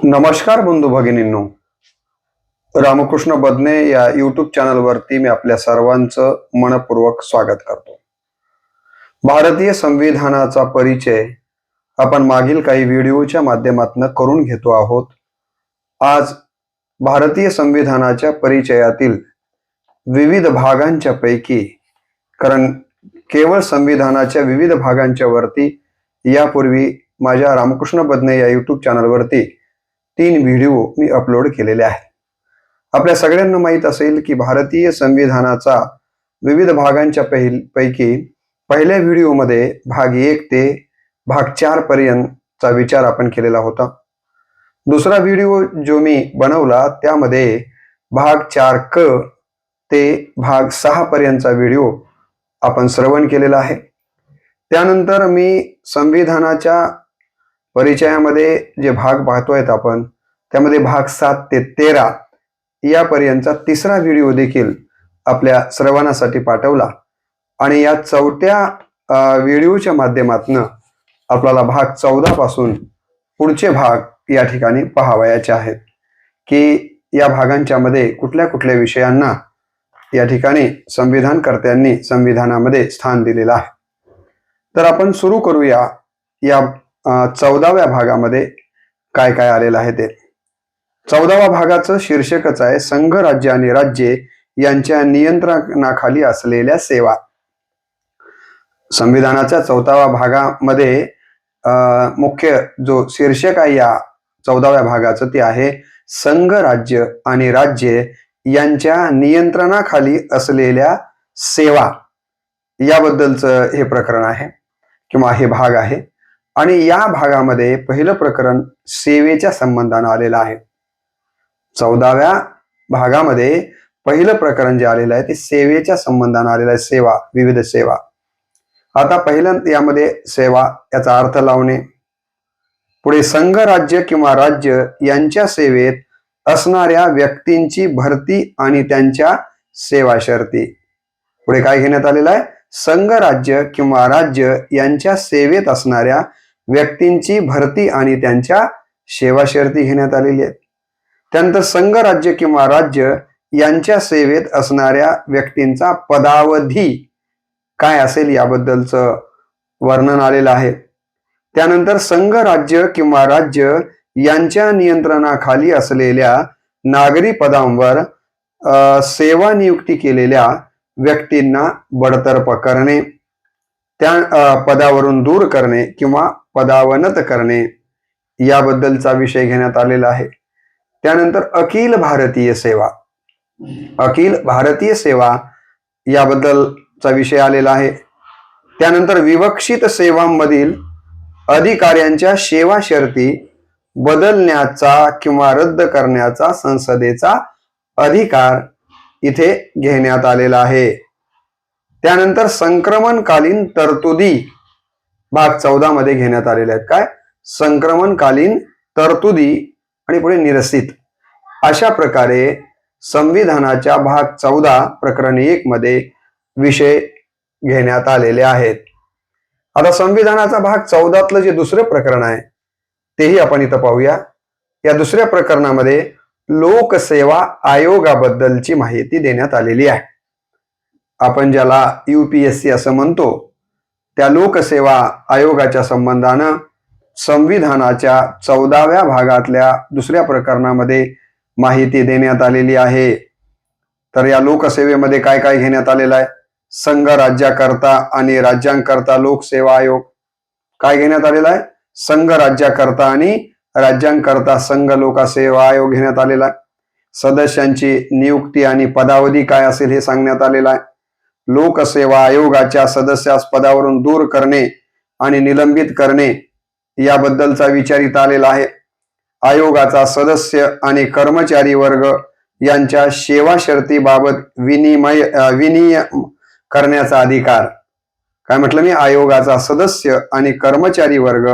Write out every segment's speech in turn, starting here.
नमस्कार बंधू भगिनींनो, रामकृष्ण बदने या यूट्यूब चॅनलवरती मी आपल्या सर्वांचं मनपूर्वक स्वागत करतो. भारतीय संविधानाचा परिचय आपण मागील काही व्हिडिओच्या माध्यमातून करून घेतो आहोत. आज भारतीय संविधानाच्या परिचयातील विविध भागांच्या पैकी, कारण केवळ संविधानाच्या विविध भागांच्या वरती यापूर्वी माझ्या रामकृष्ण बदने या यूट्यूब चॅनलवरती 3 व्हिडिओ मी अपलोड केलेले आहेत. आपल्या सगळ्यांना माहीत असेल की भारतीय संविधानाचा विविध भागांच्या पैकी पहिल्या व्हिडिओमध्ये भाग 1 ते भाग 4 पर्यंतचा विचार आपण केलेला होता. दुसरा व्हिडिओ जो मी बनवला त्यामध्ये भाग 4 क ते भाग 6 पर्यंतचा व्हिडिओ आपण श्रवण केलेला आहे. त्यानंतर मी संविधानाच्या परिचयामध्ये जे भाग पाहतोय आपण त्यामध्ये भाग 7 ते 13 यापर्यंतचा तिसरा व्हिडिओ देखील आपल्या श्रवणासाठी पाठवला आणि या चौथ्या व्हिडिओच्या माध्यमातून आपल्याला भाग 14 पासून पुढचे भाग या ठिकाणी पाहावयाचे आहेत की या भागांच्या मध्ये कुठल्या कुठल्या विषयांना या ठिकाणी संविधानकर्त्यांनी संविधानामध्ये स्थान दिलेलं आहे. तर आपण सुरू करूया. या 14व्या भागामध्ये काय काय आलेलं आहे ते. 14व्या भागाचं शीर्षकच आहे संघ राज्य आणि राज्ये यांच्या नियंत्रणाखाली असलेल्या सेवा. संविधानाच्या 14व्या भागामध्ये मुख्य जो शीर्षक आहे या 14व्या भागाचं ते आहे संघ राज्य आणि राज्ये यांच्या नियंत्रणाखाली असलेल्या सेवा. याबद्दलचं हे प्रकरण आहे किंवा हे भाग आहे. आणि या भागामध्ये पहिलं प्रकरण सेवेच्या संबंधानं आलेलं आहे. 14व्या भागामध्ये पहिलं प्रकरण जे आलेलं आहे ते सेवेच्या संबंधानं आलेलं आहे. सेवा, विविध सेवा. आता पहिल्यांदा यामध्ये सेवा याचा अर्थ लावणे. पुढे संघ राज्य किंवा राज्य यांच्या सेवेत असणाऱ्या व्यक्तींची भरती आणि त्यांच्या सेवा शर्ती. पुढे काय घेण्यात आलेलं आहे? संघ राज्य किंवा राज्य यांच्या सेवेत असणाऱ्या व्यक्तींची भरती आणि त्यांच्या सेवा शर्ती घेण्यात आलेली आहेत. त्यानंतर संघ राज्य किंवा राज्य यांच्या सेवेत असणाऱ्या व्यक्तींचा पदावधी काय असेल याबद्दलचं वर्णन आलेलं आहे. त्यानंतर संघ राज्य किंवा राज्य यांच्या नियंत्रणाखाली असलेल्या नागरी पदांवर सेवा नियुक्ती केलेल्या व्यक्तींना बडतर्फ करणे, त्या पदावरून दूर करणे किंवा पदावनत करणे याबद्दलचा विषय घेण्यात आलेला आहे. त्यानंतर अखिल भारतीय सेवा, अखिल भारतीय सेवा याबद्दलचा विषय आलेला आहे. त्यानंतर विवक्षित सेवांमधील अधिकाऱ्यांच्या सेवा शर्ती बदलण्याचा किंवा रद्द करण्याचा संसदेचा अधिकार इथे घेण्यात आलेला आहे. त्यानंतर संक्रमणकालीन तरतुदी भाग 14 मध्ये घेण्यात आलेल्या आहेत. काय? संक्रमणकालीन तरतुदी आणि पुढे निरसित. अशा प्रकारे संविधानाच्या भाग 14 प्रकरण 1 मध्ये विषय घेण्यात आलेले आहेत. आता संविधानाचा भाग 14तलं जे दुसरं प्रकरण आहे तेही आपण इथं पाहूया. या दुसऱ्या प्रकरणामध्ये लोकसेवा आयोगाबद्दलची माहिती देण्यात आलेली आहे. आपण ज्याला UPSC असं म्हणतो त्या लोकसेवा आयोगाच्या संबंधानं संविधानाच्या 14व्या भागातल्या दुसऱ्या प्रकरणामध्ये माहिती देण्यात आलेली आहे. तर या लोकसेवेमध्ये काय काय घेण्यात आलेलं आहे? संघ राज्याकरता आणि राज्यांकरता लोकसेवा आयोग काय घेण्यात आलेला आहे? संघ राज्याकरता आणि राज्यांकरता संघ लोकसेवा आयोग घेण्यात आलेला आहे. सदस्यांची नियुक्ती आणि पदावधी काय असेल हे सांगण्यात आलेलं आहे. लोकसेवा आयोगाच्या सदस्यास पदावरून दूर करणे आणि निलंबित करणे याबद्दलचा विचार इथं आलेला आहे. आयोगाचा सदस्य आणि कर्मचारी वर्ग यांच्या सेवा शर्तीबाबत विनियम करण्याचा अधिकार. काय म्हटलं मी? आयोगाचा सदस्य आणि कर्मचारी वर्ग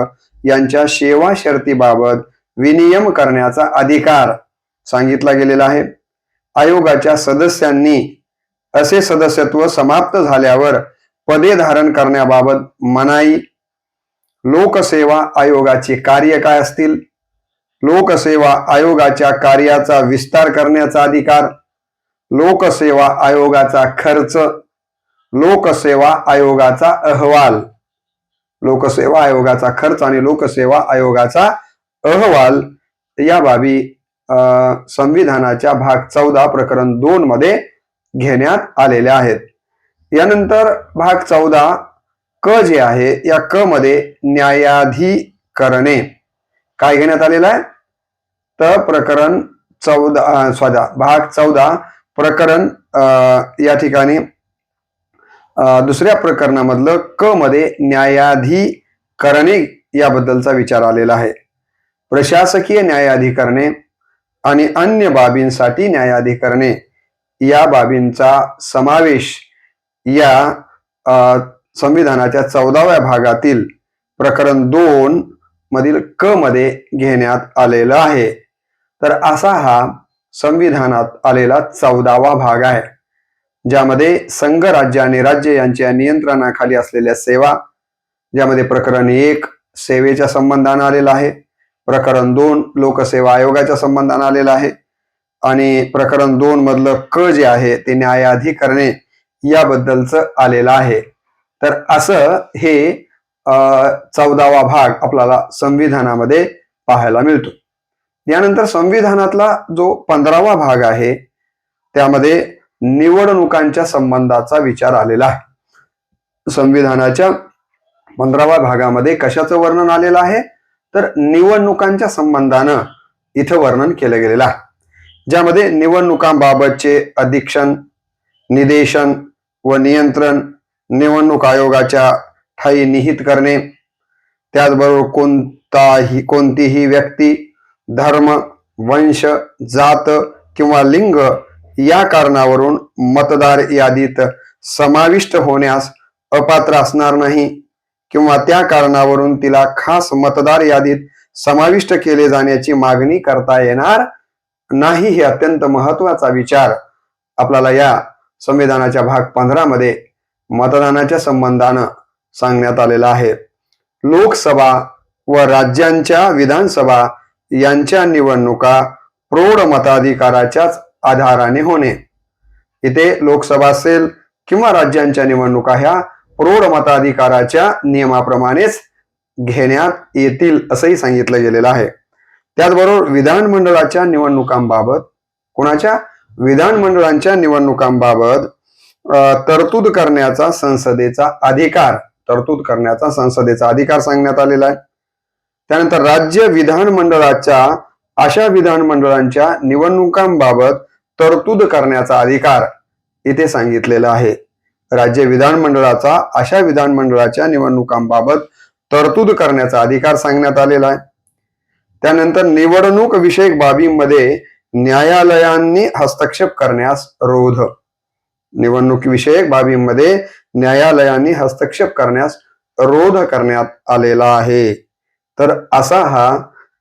यांच्या सेवा शर्तीबाबत विनियम करण्याचा अधिकार सांगितला गेलेला आहे. आयोगाच्या सदस्यांनी असे सदस्यत्व समाप्त झाल्यावर पदे धारण करण्याबाबत मनाई. लोकसेवा आयोगाचे कार्य काय असतील? लोकसेवा आयोगाच्या कार्याचा विस्तार करण्याचा अधिकार, लोकसेवा आयोगाचा खर्च, लोकसेवा आयोगाचा अहवाल. लोकसेवा आयोगाचा खर्च आणि लोकसेवा आयोगाचा अहवाल या बाबी संविधानाच्या भाग 14 प्रकरण 2 मध्ये घेण्यात आलेल्या आहेत. यानंतर भाग 14 क जे आहे, या क मध्ये न्यायाधिकरणे काय घेण्यात आलेलं आहे, तर प्रकरण 14 भाग 14 प्रकरण या ठिकाणी दुसऱ्या प्रकरणामधलं क मध्ये न्यायाधिकरणे याबद्दलचा विचार आलेला आहे. प्रशासकीय न्यायाधिकरणे आणि अन्य बाबींसाठी न्यायाधिकरणे या बाबींचा समावेश या संविधानाच्या 14व्या भागातील प्रकरण 2 मधील क मध्ये घेण्यात आलेला आहे. तर असा हा संविधानात आलेला 14वा भाग आहे, ज्यामध्ये संघ राज्य आणि राज्य यांच्या नियंत्रणाखाली असलेल्या सेवा, ज्यामध्ये प्रकरण 1 सेवेच्या संबंधाने आलेला आहे, प्रकरण 2 लोकसेवा आयोगाच्या संबंधाने आलेला आहे आणि प्रकरण 2 मधलं क जे आहे ते न्यायाधिकरणे याबद्दलचं आलेलं आहे. तर असं हे 14वा भाग आपल्याला संविधानामध्ये पाहायला मिळतो. यानंतर संविधानातला जो 15वा भाग आहे, त्यामध्ये निवडणुकांच्या संबंधाचा विचार आलेला आहे. संविधानाच्या 15व्या भागामध्ये कशाचं वर्णन आलेलं आहे, तर निवडणुकांच्या संबंधानं इथं वर्णन केलं गेलेलं आहे, ज्यामध्ये निवडणुकांबाबतचे अधीक्षण, निदेशन व नियंत्रण निवडणूक आयोगाच्या ठायी निहित करणे, त्याचबरोबर कोणतीही व्यक्ती धर्म, वंश, जात किंवा लिंग या कारणावरून मतदार यादीत समाविष्ट होण्यास अपात्र असणार नाही किंवा त्या कारणावरून तिला खास मतदार यादीत समाविष्ट केले जाण्याची मागणी करता येणार नाही. हे अत्यंत महत्वाचा विचार आपल्याला या संविधानाच्या भाग 15 मध्ये मतदानाच्या संबंधानं सांगण्यात आलेला आहे. लोकसभा व राज्यांच्या विधानसभा यांच्या निवडणुका प्रौढ मताधिकाराच्याच आधाराने होणे. इथे लोकसभा असेल किंवा राज्यांच्या निवडणुका ह्या प्रौढ मताधिकाराच्या नियमाप्रमाणेच घेण्यात येतील असंही सांगितलं गेलेलं आहे. त्याचबरोबर विधानमंडळाच्या निवडणुकांबाबत, कोणाच्या, विधानमंडळांच्या निवडणुकांबाबत तरतूद करण्याचा संसदेचा अधिकार, सांगण्यात आलेला आहे. त्यानंतर राज्य विधानमंडळाच्या अशा विधानमंडळांच्या निवडणुकांबाबत तरतूद करण्याचा अधिकार इथे सांगितलेला आहे. राज्य विधानमंडळाचा अशा विधानमंडळाच्या निवडणुकांबाबत तरतूद करण्याचा अधिकार सांगण्यात आलेला आहे. त्यानंतर निवडणूक विषयक बाबींमध्ये न्यायालयांनी हस्तक्षेप करण्यास रोध. निवडणूक विषयक बाबींमध्ये न्यायालयांनी हस्तक्षेप करण्यास रोध करण्यात आलेला आहे. तर असा हा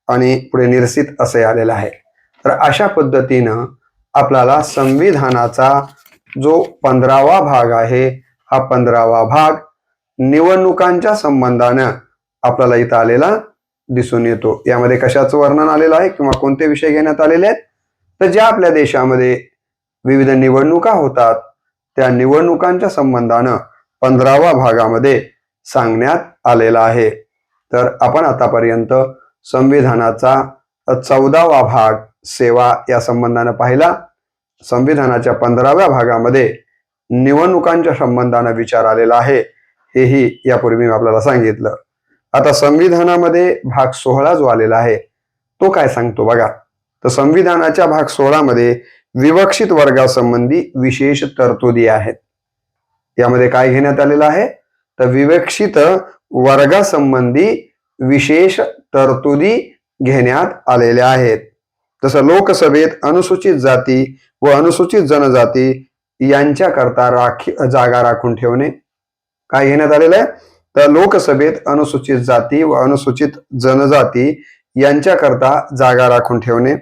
आणि पुढे निरसित असे आलेला आहे. तर अशा पद्धतीनं आपल्याला संविधानाचा जो 15वा भाग आहे, हा 15वा भाग निवडणुकांच्या संबंधानं आपल्याला इथं आलेला दिसून येतो. यामध्ये कशाचं वर्णन आलेलं आहे किंवा कोणते विषय घेण्यात आलेले आहेत, तर ज्या आपल्या देशामध्ये विविध निवडणुका होतात त्या निवडणुकांच्या संबंधानं 15व्या भागामध्ये सांगण्यात आलेला आहे. तर आपण आतापर्यंत संविधानाचा 14वा भाग सेवा या संबंधानं पाहिला. संविधानाच्या 15व्या भागामध्ये निवडणुकांच्या संबंधानं विचार आलेला आहे, हेही यापूर्वी मी आपल्याला सांगितलं. आता संविधानामध्ये भाग 16 जो आलेला आहे तो काय सांगतो बघा. तर संविधानाच्या भाग 16 मध्ये विवक्षित वर्गासंबंधी विशेष तरतुदी आहेत. यामध्ये काय घेण्यात आलेलं आहे, तर विवक्षित वर्गासंबंधी विशेष तरतुदी घेण्यात आलेल्या आहेत. जसं लोकसभेत अनुसूचित जाती व अनुसूचित जनजाती यांच्याकरता जागा राखून ठेवणे. काय घेण्यात आलेलं आहे, तर लोकसभेत अनुसूचित जाती व अनुसूचित जनजाती यांच्याकरता जागा राखून ठेवणे.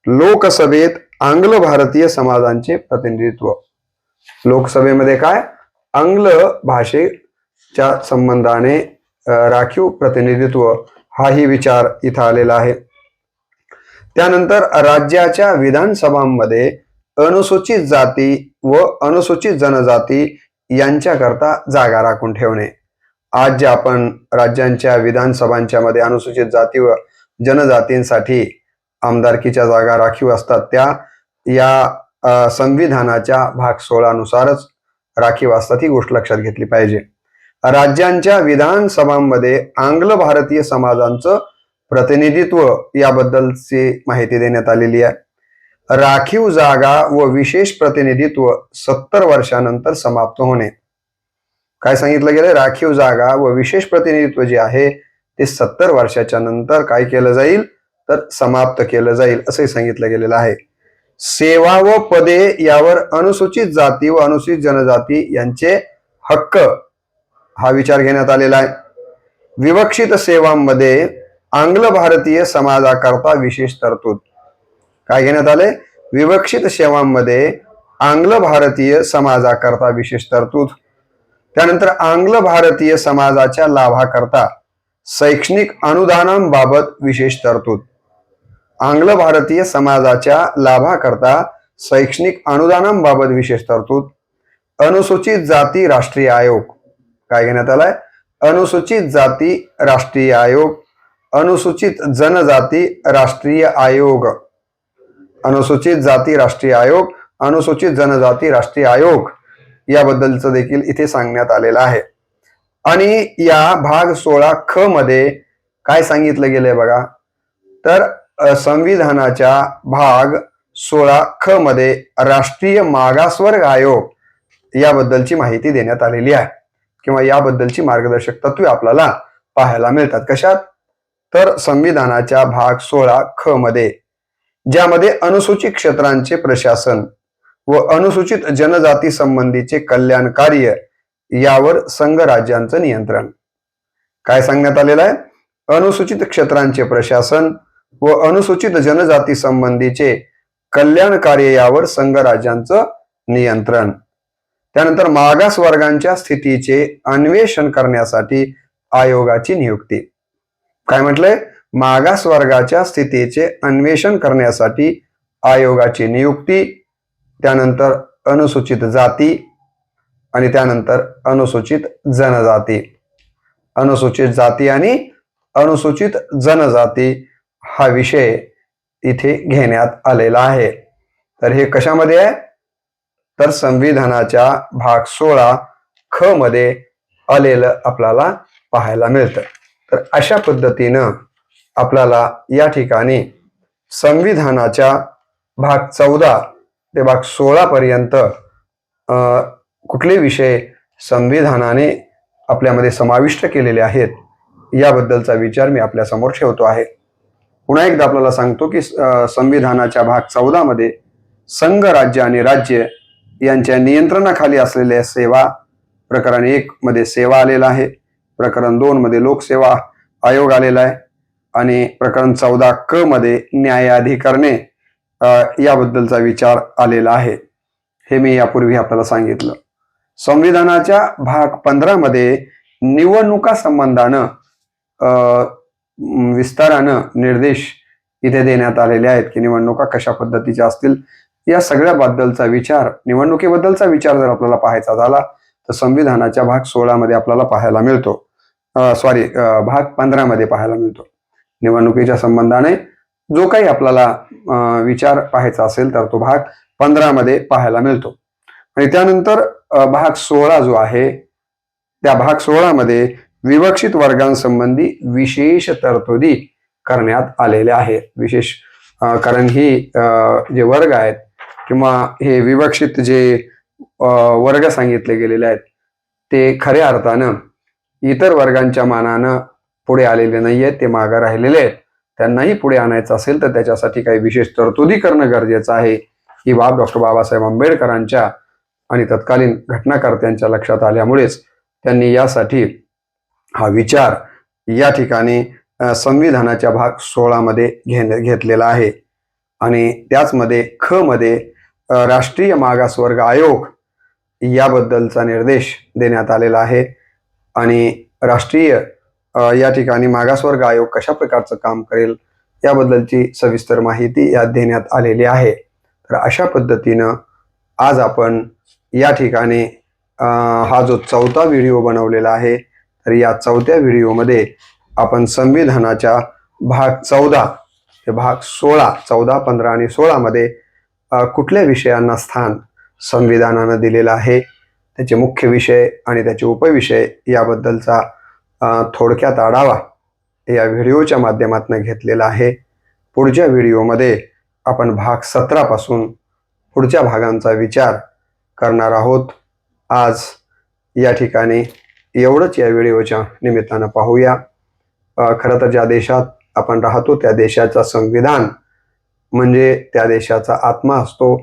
लोकसभेत आंग्ल भारतीय समाजांचे प्रतिनिधित्व. लोकसभेमध्ये काय, आंग्ल भाषेच्या संबंधाने राखीव प्रतिनिधित्व हाही विचार इथं आलेला आहे. त्यानंतर राज्याच्या विधानसभांमध्ये अनुसूचित जाती व अनुसूचित जनजाती यांच्याकरता जागा राखून ठेवणे. आज जे आपण राज्यांच्या विधानसभांच्या मध्ये अनुसूचित जाती व जनजातींसाठी आमदारकीच्या जागा राखीव असतात त्या या संविधानाच्या भाग 16 नुसारच राखीव असतात, ही गोष्ट लक्षात घेतली पाहिजे. राज्यांच्या विधानसभांमध्ये आंग्ल भारतीय समाजांचं प्रतिनिधित्व याबद्दलची माहिती देण्यात आलेली आहे. राखीव जागा व विशेष प्रतिनिधित्व 70 वर्षानंतर समाप्त होणे. काय सांगितलं गेलं? राखीव जागा व विशेष प्रतिनिधित्व जे आहे ते 70 वर्षाच्या नंतर काय केलं जाईल तर समाप्त केलं जाईल असे सांगितलं गेलेलं आहे. सेवा व पदे यावर अनुसूचित जाती व अनुसूचित जनजाती यांचे हक्क हा विचार घेण्यात आलेला आहे. विवक्षित सेवांमध्ये आंग्ल भारतीय समाजाकरता विशेष तरतूद. काय घेण्यात आले? विवक्षित सेवांमध्ये आंग्ल भारतीय समाजाकरता विशेष तरतूद. त्यानंतर आंग्ल भारतीय समाजाच्या लाभाकरता शैक्षणिक अनुदानांबाबत विशेष तरतूद. आंग्ल भारतीय समाजाच्या लाभाकरता शैक्षणिक अनुदानांबाबत विशेष तरतूद. अनुसूचित जाती राष्ट्रीय आयोग. काय घेण्यात आलाय? अनुसूचित जाती राष्ट्रीय आयोग. अनुसूचित जनजाती राष्ट्रीय आयोग. अनुसूचित जाती राष्ट्रीय आयोग, अनुसूचित जनजाती राष्ट्रीय आयोग याबद्दलचं देखील इथे सांगण्यात आलेलं आहे. आणि या भाग 16 ख मध्ये काय सांगितलं गेलंय बघा, तर संविधानाच्या भाग 16 ख मध्ये राष्ट्रीय मागासवर्ग आयोग याबद्दलची माहिती देण्यात आलेली आहे किंवा याबद्दलची मार्गदर्शक तत्वे आपल्याला पाहायला मिळतात. कशात? तर संविधानाच्या भाग 16 ख मध्ये, ज्यामध्ये अनुसूचित क्षेत्रांचे प्रशासन व अनुसूचित जनजाती संबंधीचे कल्याण कार्य यावर संघ राज्यांचं नियंत्रण. काय सांगण्यात आलेलं आहे? अनुसूचित क्षेत्रांचे प्रशासन व अनुसूचित जनजाती संबंधीचे कल्याण कार्य यावर संघ राज्यांचं नियंत्रण. त्यानंतर मागास वर्गांच्या स्थितीचे अन्वेषण करण्यासाठी आयोगाची नियुक्ती. काय म्हटलंय? मागास वर्गाच्या स्थितीचे अन्वेषण करण्यासाठी आयोगाची नियुक्ती. त्यानंतर अनुसूचित जाती आणि त्यानंतर अनुसूचित जनजाती. अनुसूचित जाती आणि अनुसूचित जनजाती हा विषय इथे घेण्यात आलेला आहे. तर हे कशामध्ये आहे? तर संविधानाच्या भाग 16 ख मध्ये आलेलं आपल्याला पाहायला मिळतं. तर अशा पद्धतीनं आपल्याला या ठिकाणी संविधानाच्या भाग 14 ते भाग 16 पर्यंत कुठले विषय संविधानाने आपल्यामध्ये समाविष्ट केलेले आहेत याबद्दलचा विचार मी आपल्या समोर ठेवतो आहे. पुन्हा एकदा आपल्याला सांगतो की संविधानाच्या भाग 14 मध्ये संघ राज्य आणि राज्य यांच्या नियंत्रणाखाली असलेल्या सेवा, प्रकरण 1 मध्ये सेवा आलेला आहे, प्रकरण 2 मध्ये लोकसेवा आयोग आलेला आहे आणि प्रकरण 14 क मध्ये न्यायाधिकरणे याबद्दलचा विचार आलेला आहे. हे मी यापूर्वी आपल्याला सांगितलं. संविधानाच्या भाग 15 मध्ये निवडणुका संबंधानं विस्तारानं निर्देश इथे देण्यात आलेले आहेत की निवडणुका कशा पद्धतीच्या असतील या सगळ्याबद्दलचा विचार, निवडणुकीबद्दलचा विचार जर आपल्याला पाहायचा झाला तर संविधानाच्या भाग 16 मध्ये आपल्याला पाहायला मिळतो. भाग 15 मध्ये पाहायला मिळतो. निवडणुकीच्या संबंधाने जो काही आपल्याला विचार पाहायचा असेल तर तो भाग 15 मध्ये पाहायला मिळतो. आणि त्यानंतर भाग 16 जो आहे त्या भाग 16 मध्ये विवक्षित वर्गांसंबंधी विशेष तरतुदी करण्यात आलेल्या आहेत. विशेष कारण ही जे वर्ग आहेत किंवा हे विवक्षित जे वर्ग सांगितले गेलेले आहेत ते खऱ्या अर्थानं इतर वर्गांच्या मानानं पुढे आलेले नाही आहेत, ते मागे राहिलेले आहेत. त्यांनाही पुढे आणायचं असेल तर त्याच्यासाठी काही विशेष तरतुदी करणं गरजेचं आहे. ही बाब डॉक्टर बाबासाहेब आंबेडकरांच्या आणि तत्कालीन घटनाकर्त्यांच्या लक्षात आल्यामुळेच त्यांनी यासाठी हा विचार या ठिकाणी संविधानाच्या भाग 16 मध्ये घेतलेला आहे. आणि त्याचमध्ये ख मध्ये राष्ट्रीय मागासवर्ग आयोग याबद्दलचा निर्देश देण्यात आलेला आहे. आणि राष्ट्रीय या ठिकाणी मागासवर्ग आयोग कशा प्रकारचं काम करेल याबद्दलची सविस्तर माहिती यात देण्यात आलेली आहे. तर अशा पद्धतीनं आज आपण या ठिकाणी हा जो 4था व्हिडिओ बनवलेला आहे, तर या 4थ्या व्हिडिओमध्ये आपण संविधानाच्या भाग 14 ते भाग 16, 14, 15 आणि 16 मध्ये कुठल्या विषयांना स्थान संविधानानं दिलेलं आहे, त्याचे मुख्य विषय आणि त्याचे उपविषय याबद्दलचा थोडक्यात आढावा या व्हिडिओच्या माध्यमातून घेतलेला आहे. पुढच्या व्हिडिओमध्ये आपण भाग 17 पासून पुढच्या भागांचा विचार करणार आहोत. आज या ठिकाणी एवढंच या व्हिडिओच्या निमित्तानं पाहूया. खरं तर ज्या देशात आपण राहतो त्या देशाचा संविधान म्हणजे त्या देशाचा आत्मा असतो.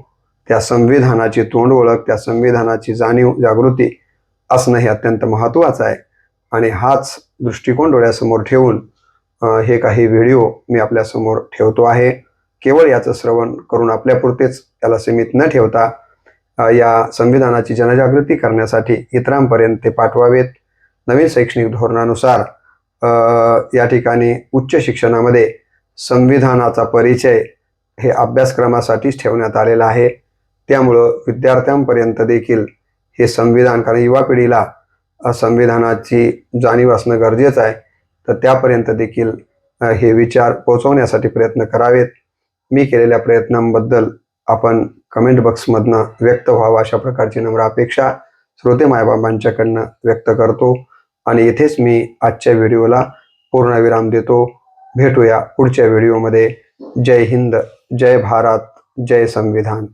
त्या संविधानाची तोंड ओळख, त्या संविधानाची जाणीव जागृती असणं हे अत्यंत महत्त्वाचं आहे. आणि हाच दृष्टिकोन डोळ्यासमोर ठेवून हे काही व्हिडिओ मी आपल्यासमोर ठेवतो आहे. केवळ याचं श्रवण करून आपल्यापुरतेच याला सीमित न ठेवता या संविधानाची जनजागृती करण्यासाठी इतरांपर्यंत ते पाठवावेत. नवीन शैक्षणिक धोरणानुसार या ठिकाणी उच्च शिक्षणामध्ये संविधानाचा परिचय हे अभ्यासक्रमासाठीच ठेवण्यात आलेला आहे. त्यामुळं विद्यार्थ्यांपर्यंत देखील हे संविधान, कारण युवा पिढीला संविधानाची जाणीव असणं गरजेचं आहे, तर त्यापर्यंत देखील हे विचार पोहोचवण्यासाठी प्रयत्न करावेत. मी केलेल्या प्रयत्नांबद्दल आपण कमेंट बॉक्समधनं व्यक्त व्हावं अशा प्रकारची नम्र अपेक्षा श्रोते मायबाबांच्याकडनं व्यक्त करतो. आणि इथेच मी आजच्या व्हिडिओला पूर्णविराम देतो. भेटूया पुढच्या व्हिडिओमध्ये. जय हिंद, जय भारत, जय संविधान.